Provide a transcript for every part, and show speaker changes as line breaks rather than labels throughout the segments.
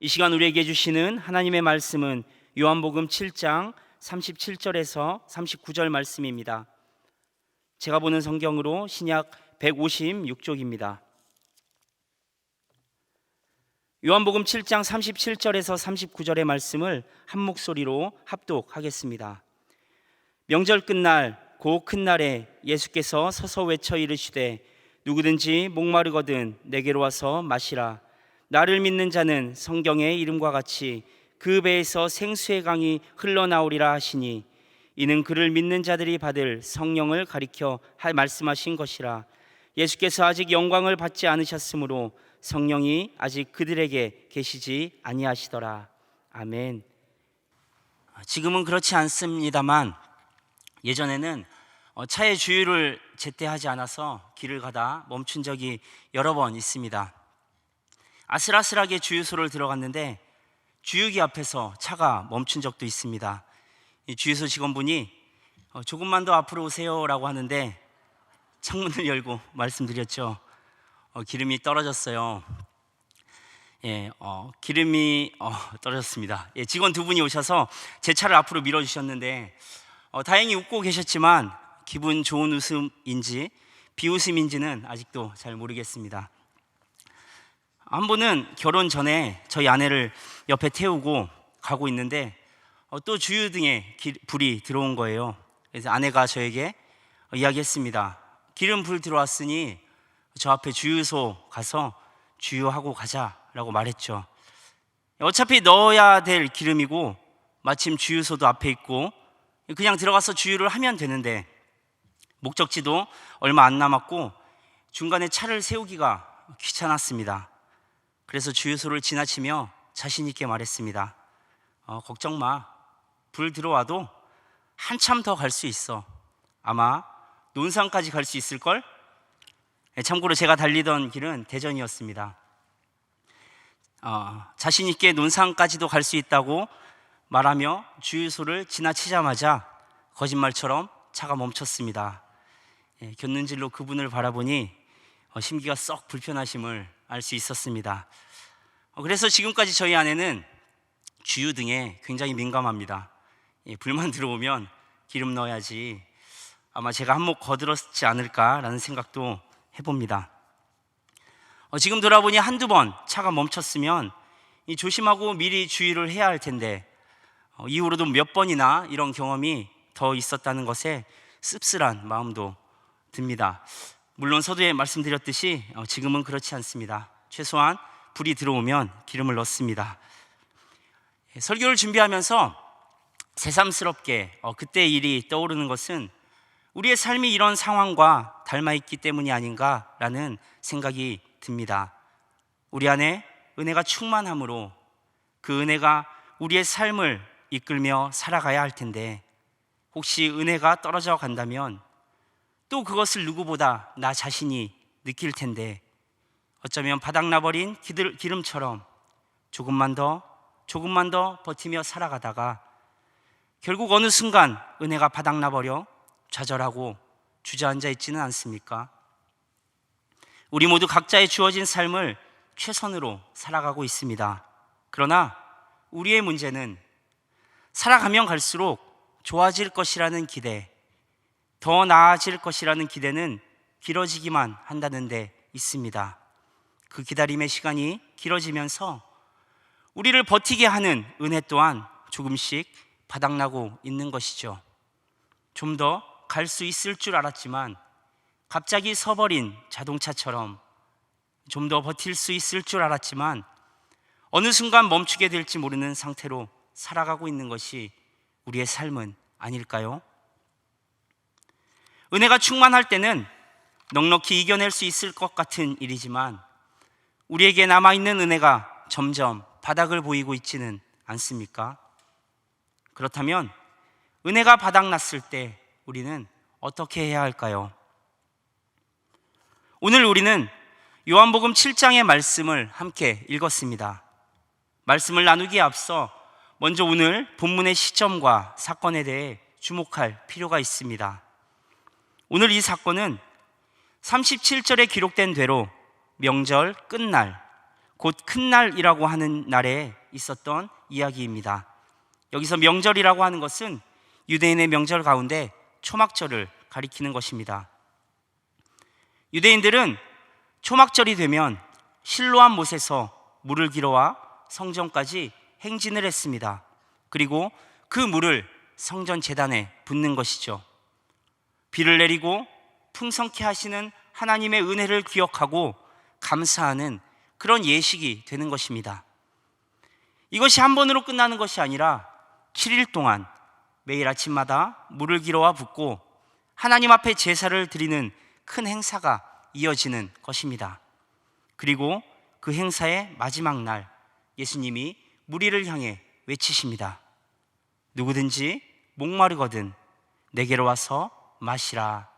이 시간 우리에게 주시는 하나님의 말씀은 요한복음 7장 37절에서 39절 말씀입니다. 제가 보는 성경으로 신약 156쪽입니다. 요한복음 7장 37절에서 39절의 말씀을 한 목소리로 합독하겠습니다. 명절 끝날 곧 큰 날에 예수께서 서서 외쳐 이르시되 누구든지 목마르거든 내게로 와서 마시라. 나를 믿는 자는 성경의 이름과 같이 그 배에서 생수의 강이 흘러나오리라 하시니 이는 그를 믿는 자들이 받을 성령을 가리켜 말씀하신 것이라. 예수께서 아직 영광을 받지 않으셨으므로 성령이 아직 그들에게 계시지 아니하시더라. 아멘. 지금은 그렇지 않습니다만 예전에는 차의 주유를 제때 하지 않아서 길을 가다 멈춘 적이 여러 번 있습니다. 아슬아슬하게 주유소를 들어갔는데 주유기 앞에서 차가 멈춘 적도 있습니다. 이 주유소 직원분이 조금만 더 앞으로 오세요 라고 하는데 창문을 열고 말씀드렸죠. 기름이 떨어졌어요. 기름이 떨어졌습니다. 직원 두 분이 오셔서 제 차를 앞으로 밀어주셨는데 다행히 웃고 계셨지만 기분 좋은 웃음인지 비웃음인지는 아직도 잘 모르겠습니다. 한 분은 결혼 전에 저희 아내를 옆에 태우고 가고 있는데 또 주유등에 불이 들어온 거예요. 그래서 아내가 저에게 이야기했습니다. 기름 불 들어왔으니 저 앞에 주유소 가서 주유하고 가자라고 말했죠. 어차피 넣어야 될 기름이고 마침 주유소도 앞에 있고 그냥 들어가서 주유를 하면 되는데 목적지도 얼마 안 남았고 중간에 차를 세우기가 귀찮았습니다. 그래서 주유소를 지나치며 자신 있게 말했습니다. 걱정 마. 불 들어와도 한참 더 갈 수 있어. 아마 논산까지 갈 수 있을걸? 참고로 제가 달리던 길은 대전이었습니다. 자신 있게 논산까지도 갈 수 있다고 말하며 주유소를 지나치자마자 거짓말처럼 차가 멈췄습니다. 곁눈질로 그분을 바라보니 심기가 썩 불편하심을 알 수 있었습니다. 그래서 지금까지 저희 아내는 주유등에 굉장히 민감합니다. 불만 들어오면 기름 넣어야지 아마 제가 한몫 거들었지 않을까라는 생각도 해봅니다. 지금 돌아보니 한두 번 차가 멈췄으면 조심하고 미리 주의를 해야 할 텐데 이후로도 몇 번이나 이런 경험이 더 있었다는 것에 씁쓸한 마음도 듭니다. 물론 서두에 말씀드렸듯이 지금은 그렇지 않습니다. 최소한 불이 들어오면 기름을 넣습니다. 설교를 준비하면서 새삼스럽게 그때 일이 떠오르는 것은 우리의 삶이 이런 상황과 닮아있기 때문이 아닌가라는 생각이 듭니다. 우리 안에 은혜가 충만함으로 그 은혜가 우리의 삶을 이끌며 살아가야 할 텐데 혹시 은혜가 떨어져 간다면 또 그것을 누구보다 나 자신이 느낄 텐데 어쩌면 바닥나버린 기름처럼 조금만 더 버티며 살아가다가 결국 어느 순간 은혜가 바닥나버려 좌절하고 주저앉아 있지는 않습니까? 우리 모두 각자의 주어진 삶을 최선으로 살아가고 있습니다. 그러나 우리의 문제는 살아가면 갈수록 좋아질 것이라는 기대, 더 나아질 것이라는 기대는 길어지기만 한다는 데 있습니다. 그 기다림의 시간이 길어지면서 우리를 버티게 하는 은혜 또한 조금씩 바닥나고 있는 것이죠. 좀 더 갈 수 있을 줄 알았지만 갑자기 서버린 자동차처럼 좀 더 버틸 수 있을 줄 알았지만 어느 순간 멈추게 될지 모르는 상태로 살아가고 있는 것이 우리의 삶은 아닐까요? 은혜가 충만할 때는 넉넉히 이겨낼 수 있을 것 같은 일이지만 우리에게 남아있는 은혜가 점점 바닥을 보이고 있지는 않습니까? 그렇다면 은혜가 바닥났을 때 우리는 어떻게 해야 할까요? 오늘 우리는 요한복음 7장의 말씀을 함께 읽었습니다. 말씀을 나누기에 앞서 먼저 오늘 본문의 시점과 사건에 대해 주목할 필요가 있습니다. 오늘 이 사건은 37절에 기록된 대로 명절 끝날 곧 큰 날이라고 하는 날에 있었던 이야기입니다. 여기서 명절이라고 하는 것은 유대인의 명절 가운데 초막절을 가리키는 것입니다. 유대인들은 초막절이 되면 실로암 못에서 물을 길어와 성전까지 행진을 했습니다. 그리고 그 물을 성전 제단에 붓는 것이죠. 비를 내리고 풍성케 하시는 하나님의 은혜를 기억하고 감사하는 그런 예식이 되는 것입니다. 이것이 한 번으로 끝나는 것이 아니라 7일 동안 매일 아침마다 물을 길어와 붓고 하나님 앞에 제사를 드리는 큰 행사가 이어지는 것입니다. 그리고 그 행사의 마지막 날 예수님이 무리를 향해 외치십니다. 누구든지 목마르거든 내게로 와서 마시라.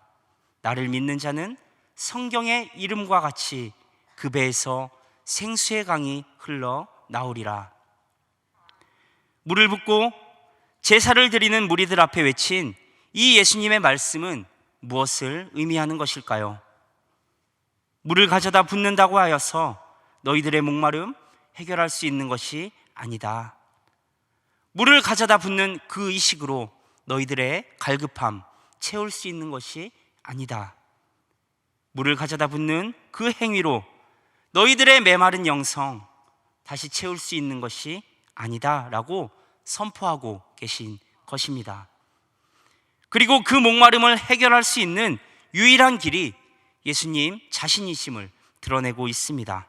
나를 믿는 자는 성경의 이름과 같이 그 배에서 생수의 강이 흘러 나오리라. 물을 붓고 제사를 드리는 무리들 앞에 외친 이 예수님의 말씀은 무엇을 의미하는 것일까요? 물을 가져다 붓는다고 하여서 너희들의 목마름 해결할 수 있는 것이 아니다. 물을 가져다 붓는 그 의식으로 너희들의 갈급함 채울 수 있는 것이 아니다. 물을 가져다 붓는 그 행위로 너희들의 메마른 영성 다시 채울 수 있는 것이 아니다 라고 선포하고 계신 것입니다. 그리고 그 목마름을 해결할 수 있는 유일한 길이 예수님 자신이심을 드러내고 있습니다.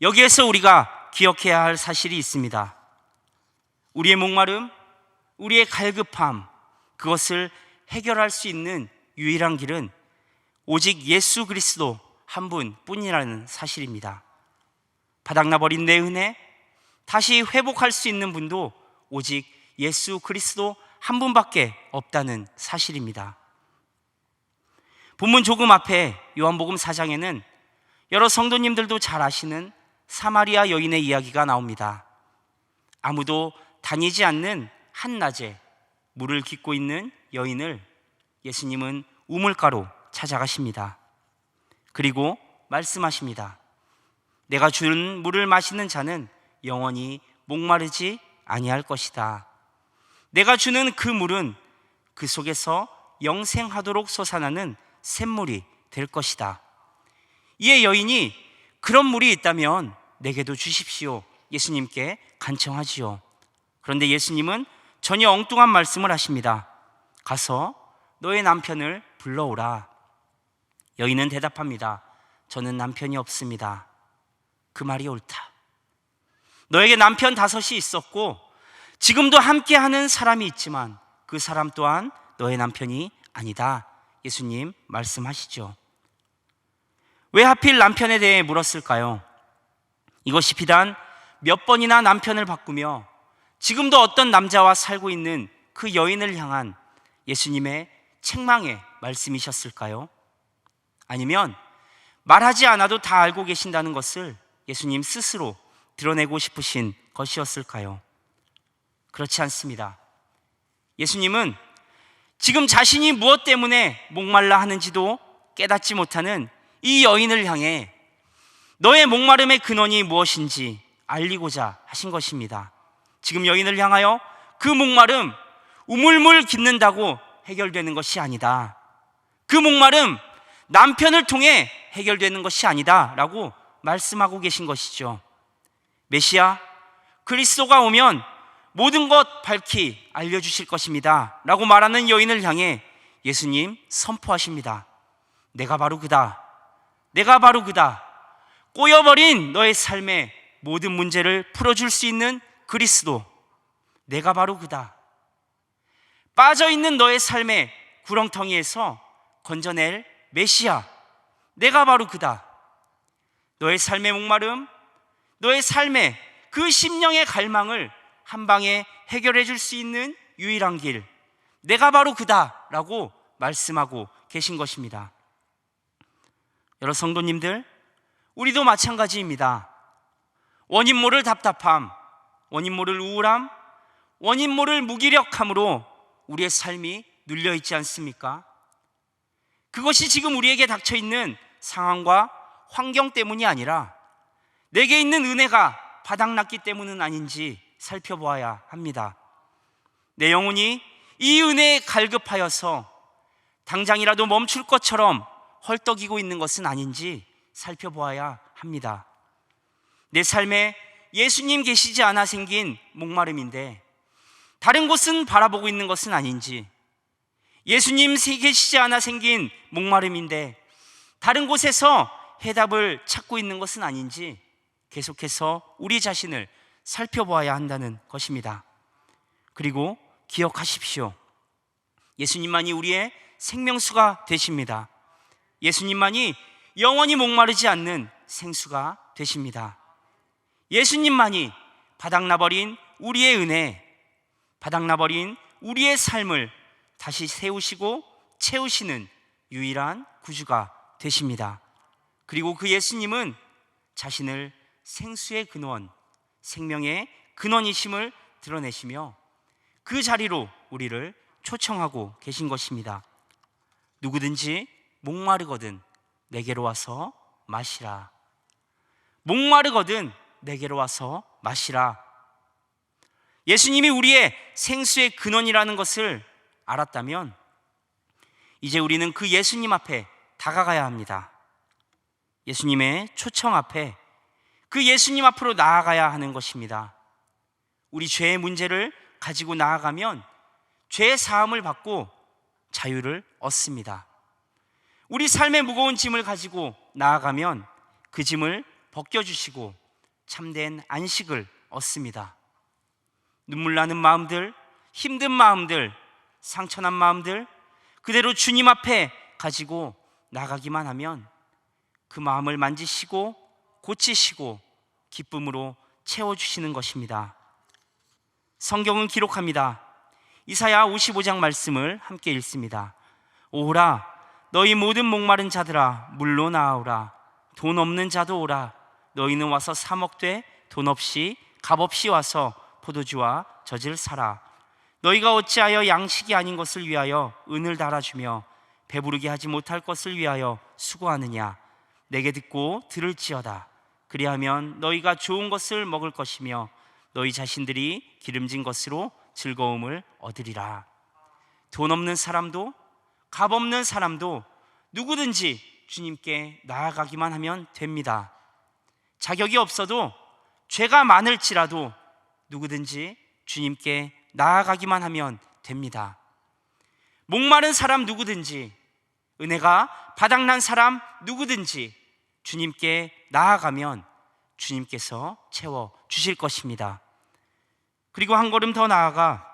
여기에서 우리가 기억해야 할 사실이 있습니다. 우리의 목마름, 우리의 갈급함, 그것을 해결할 수 있는 유일한 길은 오직 예수 그리스도 한 분뿐이라는 사실입니다. 바닥나버린 내 은혜 다시 회복할 수 있는 분도 오직 예수 그리스도 한 분밖에 없다는 사실입니다. 본문 조금 앞에 요한복음 4장에는 여러 성도님들도 잘 아시는 사마리아 여인의 이야기가 나옵니다. 아무도 다니지 않는 한낮에 물을 깃고 있는 여인을 예수님은 우물가로 찾아가십니다. 그리고 말씀하십니다. 내가 주는 물을 마시는 자는 영원히 목마르지 아니할 것이다. 내가 주는 그 물은 그 속에서 영생하도록 솟아나는 샘물이 될 것이다. 이에 여인이 그런 물이 있다면 내게도 주십시오. 예수님께 간청하지요. 그런데 예수님은 전혀 엉뚱한 말씀을 하십니다. 가서 너의 남편을 불러오라. 여인은 대답합니다. 저는 남편이 없습니다. 그 말이 옳다. 너에게 남편 5이 있었고 지금도 함께하는 사람이 있지만 그 사람 또한 너의 남편이 아니다. 예수님 말씀하시죠. 왜 하필 남편에 대해 물었을까요? 이것이 비단 몇 번이나 남편을 바꾸며 지금도 어떤 남자와 살고 있는 그 여인을 향한 예수님의 책망의 말씀이셨을까요? 아니면 말하지 않아도 다 알고 계신다는 것을 예수님 스스로 드러내고 싶으신 것이었을까요? 그렇지 않습니다. 예수님은 지금 자신이 무엇 때문에 목말라 하는지도 깨닫지 못하는 이 여인을 향해 너의 목마름의 근원이 무엇인지 알리고자 하신 것입니다. 지금 여인을 향하여 그 목마름 우물물 깃는다고 해결되는 것이 아니다. 그 목마름 남편을 통해 해결되는 것이 아니다 라고 말씀하고 계신 것이죠. 메시아 그리스도가 오면 모든 것 밝히 알려주실 것입니다 라고 말하는 여인을 향해 예수님 선포하십니다. 내가 바로 그다. 내가 바로 그다. 꼬여버린 너의 삶의 모든 문제를 풀어줄 수 있는 그리스도. 내가 바로 그다. 빠져있는 너의 삶의 구렁텅이에서 건져낼 메시아. 내가 바로 그다. 너의 삶의 목마름, 너의 삶의 그 심령의 갈망을 한 방에 해결해 줄 수 있는 유일한 길. 내가 바로 그다 라고 말씀하고 계신 것입니다. 여러 성도님들, 우리도 마찬가지입니다. 원인 모를 답답함, 원인 모를 우울함, 원인 모를 무기력함으로 우리의 삶이 눌려있지 않습니까? 그것이 지금 우리에게 닥쳐있는 상황과 환경 때문이 아니라 내게 있는 은혜가 바닥났기 때문은 아닌지 살펴보아야 합니다. 내 영혼이 이 은혜에 갈급하여서 당장이라도 멈출 것처럼 헐떡이고 있는 것은 아닌지 살펴보아야 합니다. 내 삶에 예수님 계시지 않아 생긴 목마름인데 다른 곳은 바라보고 있는 것은 아닌지, 예수님 계시지 않아 생긴 목마름인데 다른 곳에서 해답을 찾고 있는 것은 아닌지 계속해서 우리 자신을 살펴보아야 한다는 것입니다. 그리고 기억하십시오. 예수님만이 우리의 생명수가 되십니다. 예수님만이 영원히 목마르지 않는 생수가 되십니다. 예수님만이 바닥나버린 우리의 은혜, 바닥나버린 우리의 삶을 다시 세우시고 채우시는 유일한 구주가 되십니다. 그리고 그 예수님은 자신을 생수의 근원, 생명의 근원이심을 드러내시며 그 자리로 우리를 초청하고 계신 것입니다. 누구든지 목마르거든 내게로 와서 마시라. 목마르거든 내게로 와서 마시라. 예수님이 우리의 생수의 근원이라는 것을 알았다면 이제 우리는 그 예수님 앞에 다가가야 합니다. 예수님의 초청 앞에 그 예수님 앞으로 나아가야 하는 것입니다. 우리 죄의 문제를 가지고 나아가면 죄의 사함을 받고 자유를 얻습니다. 우리 삶의 무거운 짐을 가지고 나아가면 그 짐을 벗겨주시고 참된 안식을 얻습니다. 눈물 나는 마음들, 힘든 마음들, 상처난 마음들 그대로 주님 앞에 가지고 나가기만 하면 그 마음을 만지시고 고치시고 기쁨으로 채워주시는 것입니다. 성경은 기록합니다. 이사야 55장 말씀을 함께 읽습니다. 오라 너희 모든 목마른 자들아 물로 나아오라. 돈 없는 자도 오라. 너희는 와서 사 먹되 돈 없이 값없이 와서 포도주와 젖을 사라. 너희가 어찌하여 양식이 아닌 것을 위하여 은을 달아주며 배부르게 하지 못할 것을 위하여 수고하느냐. 내게 듣고 들을지어다. 그리하면 너희가 좋은 것을 먹을 것이며 너희 자신들이 기름진 것으로 즐거움을 얻으리라. 돈 없는 사람도 값 없는 사람도 누구든지 주님께 나아가기만 하면 됩니다. 자격이 없어도 죄가 많을지라도 누구든지 주님께 나아가기만 하면 됩니다. 목마른 사람 누구든지, 은혜가 바닥난 사람 누구든지 주님께 나아가면 주님께서 채워 주실 것입니다. 그리고 한 걸음 더 나아가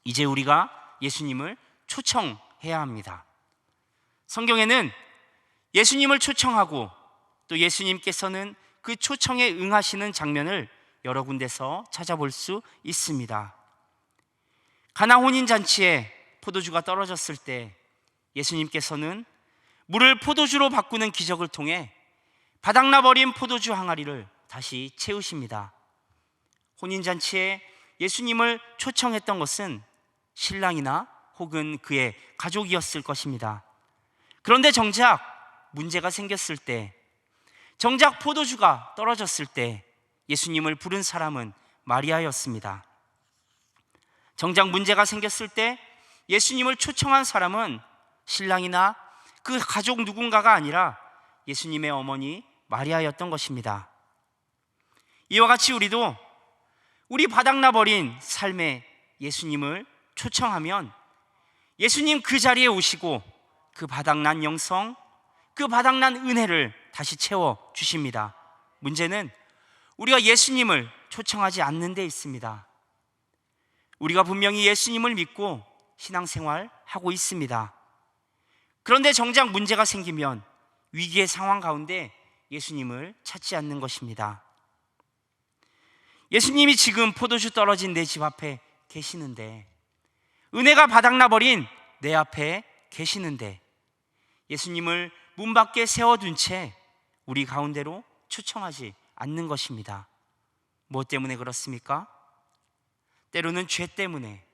이제 우리가 예수님을 초청해야 합니다. 성경에는 예수님을 초청하고 또 예수님께서는 그 초청에 응하시는 장면을 여러 군데서 찾아볼 수 있습니다. 가나 혼인잔치에 포도주가 떨어졌을 때 예수님께서는 물을 포도주로 바꾸는 기적을 통해 바닥나버린 포도주 항아리를 다시 채우십니다. 혼인잔치에 예수님을 초청했던 것은 신랑이나 혹은 그의 가족이었을 것입니다. 그런데 정작 문제가 생겼을 때, 정작 포도주가 떨어졌을 때 예수님을 부른 사람은 마리아였습니다. 정작 문제가 생겼을 때 예수님을 초청한 사람은 신랑이나 그 가족 누군가가 아니라 예수님의 어머니 마리아였던 것입니다. 이와 같이 우리도 우리 바닥나버린 삶에 예수님을 초청하면 예수님 그 자리에 오시고 그 바닥난 영성, 그 바닥난 은혜를 다시 채워 주십니다. 문제는 우리가 예수님을 초청하지 않는 데 있습니다. 우리가 분명히 예수님을 믿고 신앙생활 하고 있습니다. 그런데 정작 문제가 생기면 위기의 상황 가운데 예수님을 찾지 않는 것입니다. 예수님이 지금 포도주 떨어진 내 집 앞에 계시는데, 은혜가 바닥나버린 내 앞에 계시는데 예수님을 문 밖에 세워둔 채 우리 가운데로 초청하지 않는 것입니다. 무엇 때문에 그렇습니까? 때로는 죄 때문에,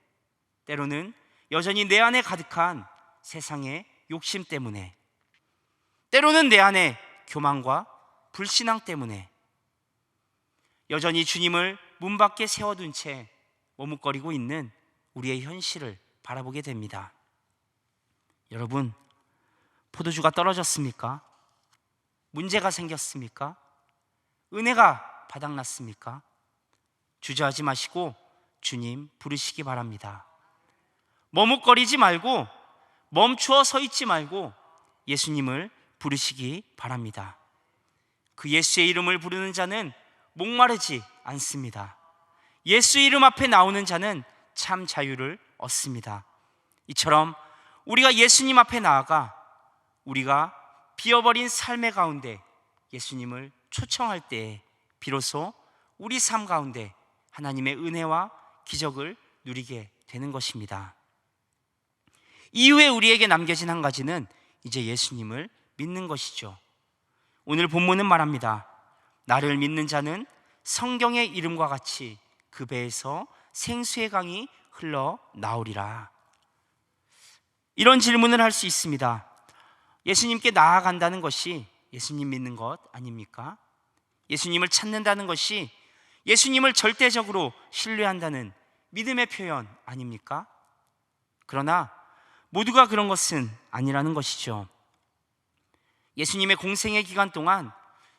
때로는 여전히 내 안에 가득한 세상의 욕심 때문에, 때로는 내 안에 교만과 불신앙 때문에, 여전히 주님을 문 밖에 세워둔 채 머뭇거리고 있는 우리의 현실을 바라보게 됩니다. 여러분, 포도주가 떨어졌습니까? 문제가 생겼습니까? 은혜가 바닥났습니까? 주저하지 마시고 주님 부르시기 바랍니다. 머뭇거리지 말고, 멈추어 서 있지 말고 예수님을 부르시기 바랍니다. 그 예수의 이름을 부르는 자는 목마르지 않습니다. 예수 이름 앞에 나오는 자는 참 자유를 얻습니다. 이처럼 우리가 예수님 앞에 나아가 우리가 비어버린 삶의 가운데 예수님을 초청할 때에 비로소 우리 삶 가운데 하나님의 은혜와 기적을 누리게 되는 것입니다. 이후에 우리에게 남겨진 한 가지는 이제 예수님을 믿는 것이죠. 오늘 본문은 말합니다. 나를 믿는 자는 성경의 이름과 같이 그 배에서 생수의 강이 흘러나오리라. 이런 질문을 할 수 있습니다. 예수님께 나아간다는 것이 예수님 믿는 것 아닙니까? 예수님을 찾는다는 것이 예수님을 절대적으로 신뢰한다는 믿음의 표현 아닙니까? 그러나 모두가 그런 것은 아니라는 것이죠. 예수님의 공생의 기간 동안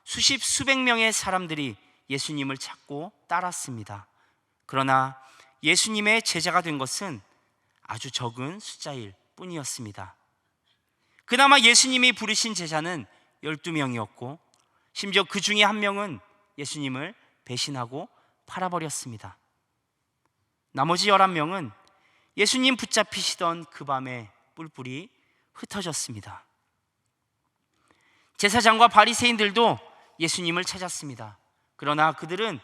수십 수백 명의 사람들이 예수님을 찾고 따랐습니다. 그러나 예수님의 제자가 된 것은 아주 적은 숫자일 뿐이었습니다. 그나마 예수님이 부르신 제자는 12명이었고 심지어 그 중에 한 명은 예수님을 배신하고 팔아버렸습니다. 나머지 11명은 예수님 붙잡히시던 그 밤에 뿔뿔이 흩어졌습니다. 제사장과 바리새인들도 예수님을 찾았습니다. 그러나 그들은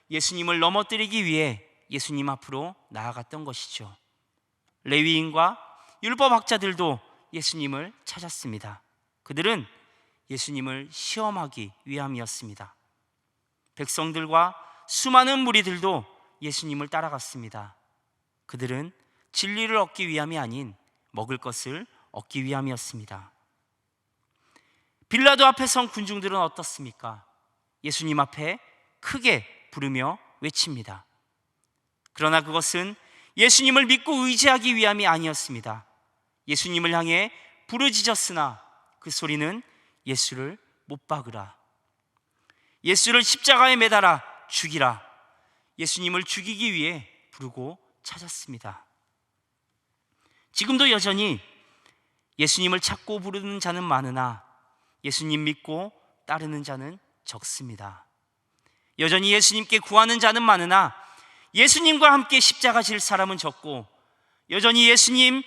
예수님을 넘어뜨리기 위해 예수님 앞으로 나아갔던 것이죠. 레위인과 율법학자들도 예수님을 찾았습니다. 그들은 예수님을 시험하기 위함이었습니다. 백성들과 수많은 무리들도 예수님을 따라갔습니다. 그들은 진리를 얻기 위함이 아닌 먹을 것을 얻기 위함이었습니다. 빌라도 앞에 선 군중들은 어떻습니까? 예수님 앞에 크게 부르며 외칩니다. 그러나 그것은 예수님을 믿고 의지하기 위함이 아니었습니다. 예수님을 향해 부르짖었으나 그 소리는 예수를 못 박으라, 예수를 십자가에 매달아 죽이라, 예수님을 죽이기 위해 부르고 찾았습니다. 지금도 여전히 예수님을 찾고 부르는 자는 많으나 예수님 믿고 따르는 자는 적습니다. 여전히 예수님께 구하는 자는 많으나 예수님과 함께 십자가 질 사람은 적고, 여전히 예수님을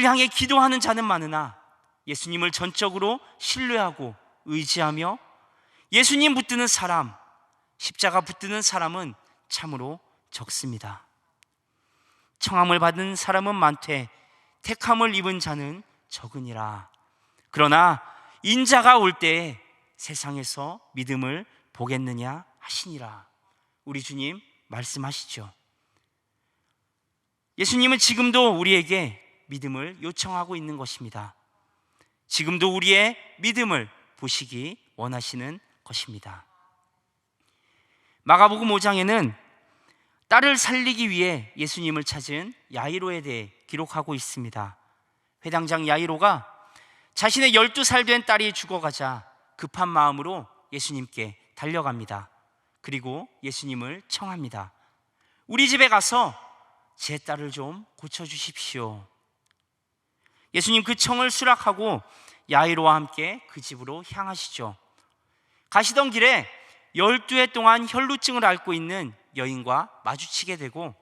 향해 기도하는 자는 많으나 예수님을 전적으로 신뢰하고 의지하며 예수님 붙드는 사람, 십자가 붙드는 사람은 참으로 적습니다. 청함을 받은 사람은 많되 택함을 입은 자는 적으니라. 그러나 인자가 올 때에 세상에서 믿음을 보겠느냐 하시니라. 우리 주님 말씀하시죠. 예수님은 지금도 우리에게 믿음을 요청하고 있는 것입니다. 지금도 우리의 믿음을 보시기 원하시는 것입니다. 마가복음 5장에는 딸을 살리기 위해 예수님을 찾은 야이로에 대해 기록하고 있습니다. 회당장 야이로가 자신의 12살 된 딸이 죽어가자 급한 마음으로 예수님께 달려갑니다. 그리고 예수님을 청합니다. 우리 집에 가서 제 딸을 좀 고쳐주십시오. 예수님 그 청을 수락하고 야이로와 함께 그 집으로 향하시죠. 가시던 길에 12해 동안 혈루증을 앓고 있는 여인과 마주치게 되고,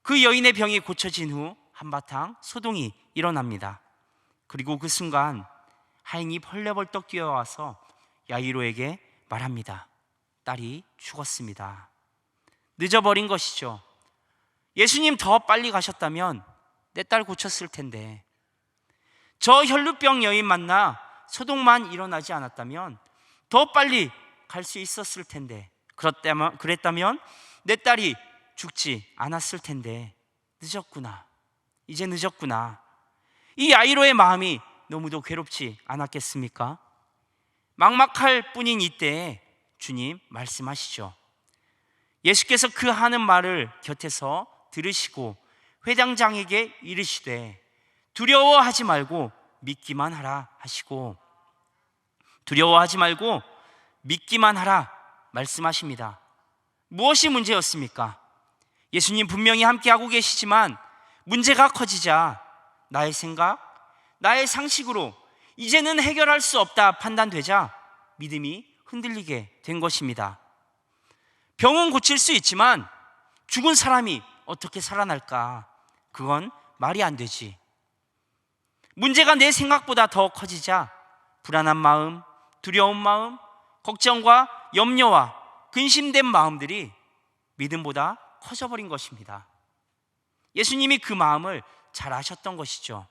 그 여인의 병이 고쳐진 후 한바탕 소동이 일어납니다. 그리고 그 순간 하인이 헐레벌떡 뛰어와서 야이로에게 말합니다. 딸이 죽었습니다. 늦어버린 것이죠. 예수님 더 빨리 가셨다면 내 딸 고쳤을 텐데, 저 혈루병 여인 만나 소동만 일어나지 않았다면 더 빨리 갈 수 있었을 텐데, 그랬다면 내 딸이 죽지 않았을 텐데 늦었구나, 이제 늦었구나. 이 야이로의 마음이 너무도 괴롭지 않았겠습니까? 막막할 뿐인 이때에 주님 말씀하시죠. 예수께서 그 하는 말을 곁에서 들으시고 회당장에게 이르시되 두려워하지 말고 믿기만 하라 하시고, 두려워하지 말고 믿기만 하라 말씀하십니다. 무엇이 문제였습니까? 예수님 분명히 함께하고 계시지만 문제가 커지자 나의 생각, 나의 상식으로 이제는 해결할 수 없다 판단되자 믿음이 흔들리게 된 것입니다. 병은 고칠 수 있지만 죽은 사람이 어떻게 살아날까? 그건 말이 안 되지. 문제가 내 생각보다 더 커지자 불안한 마음, 두려운 마음, 걱정과 염려와 근심된 마음들이 믿음보다 커져버린 것입니다. 예수님이 그 마음을 잘 아셨던 것이죠.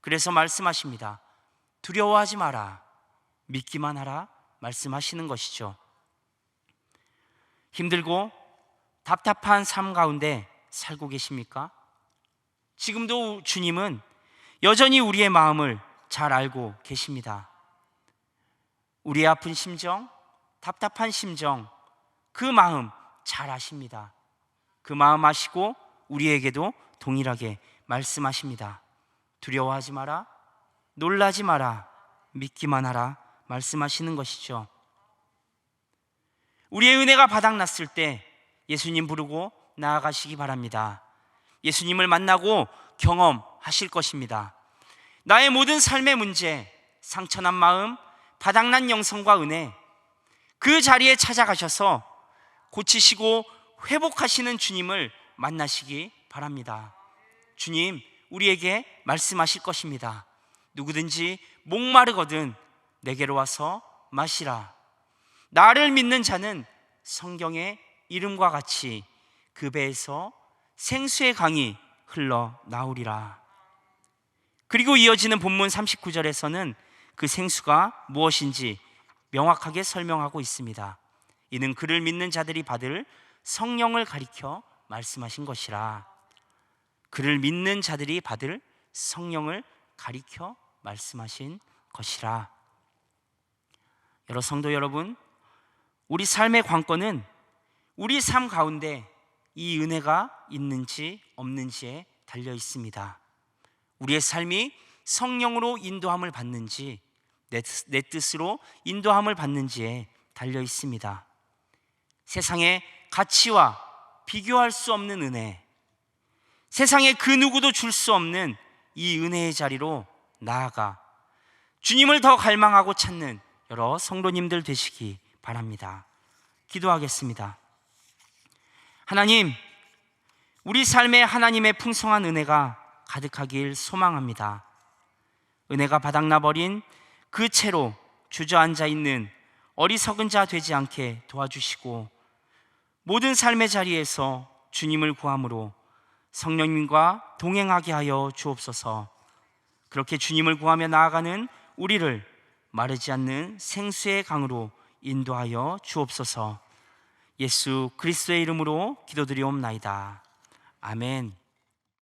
그래서 말씀하십니다. 두려워하지 마라, 믿기만 하라 말씀하시는 것이죠. 힘들고 답답한 삶 가운데 살고 계십니까? 지금도 주님은 여전히 우리의 마음을 잘 알고 계십니다. 우리의 아픈 심정, 답답한 심정, 그 마음 잘 아십니다. 그 마음 아시고 우리에게도 동일하게 말씀하십니다. 두려워하지 마라, 놀라지 마라, 믿기만 하라 말씀하시는 것이죠. 우리의 은혜가 바닥났을 때 예수님 부르고 나아가시기 바랍니다. 예수님을 만나고 경험하실 것입니다. 나의 모든 삶의 문제, 상처난 마음, 바닥난 영성과 은혜, 그 자리에 찾아가셔서 고치시고 회복하시는 주님을 만나시기 바랍니다. 주님 우리에게 말씀하실 것입니다. 누구든지 목마르거든 내게로 와서 마시라. 나를 믿는 자는 성경의 이름과 같이 그 배에서 생수의 강이 흘러나오리라. 그리고 이어지는 본문 39절에서는 그 생수가 무엇인지 명확하게 설명하고 있습니다. 이는 그를 믿는 자들이 받을 성령을 가리켜 말씀하신 것이라. 그를 믿는 자들이 받을 성령을 가리켜 말씀하신 것이라. 여러 성도 여러분, 우리 삶의 관건은 우리 삶 가운데 이 은혜가 있는지 없는지에 달려 있습니다. 우리의 삶이 성령으로 인도함을 받는지 내 뜻으로 인도함을 받는지에 달려 있습니다. 세상의 가치와 비교할 수 없는 은혜, 세상에 그 누구도 줄 수 없는 이 은혜의 자리로 나아가 주님을 더 갈망하고 찾는 여러 성도님들 되시기 바랍니다. 기도하겠습니다. 하나님, 우리 삶에 하나님의 풍성한 은혜가 가득하길 소망합니다. 은혜가 바닥나버린 그 채로 주저앉아 있는 어리석은 자 되지 않게 도와주시고, 모든 삶의 자리에서 주님을 구함으로 성령님과 동행하게 하여 주옵소서. 그렇게 주님을 구하며 나아가는 우리를 마르지 않는 생수의 강으로 인도하여 주옵소서. 예수 그리스도의 이름으로 기도드리옵나이다. 아멘.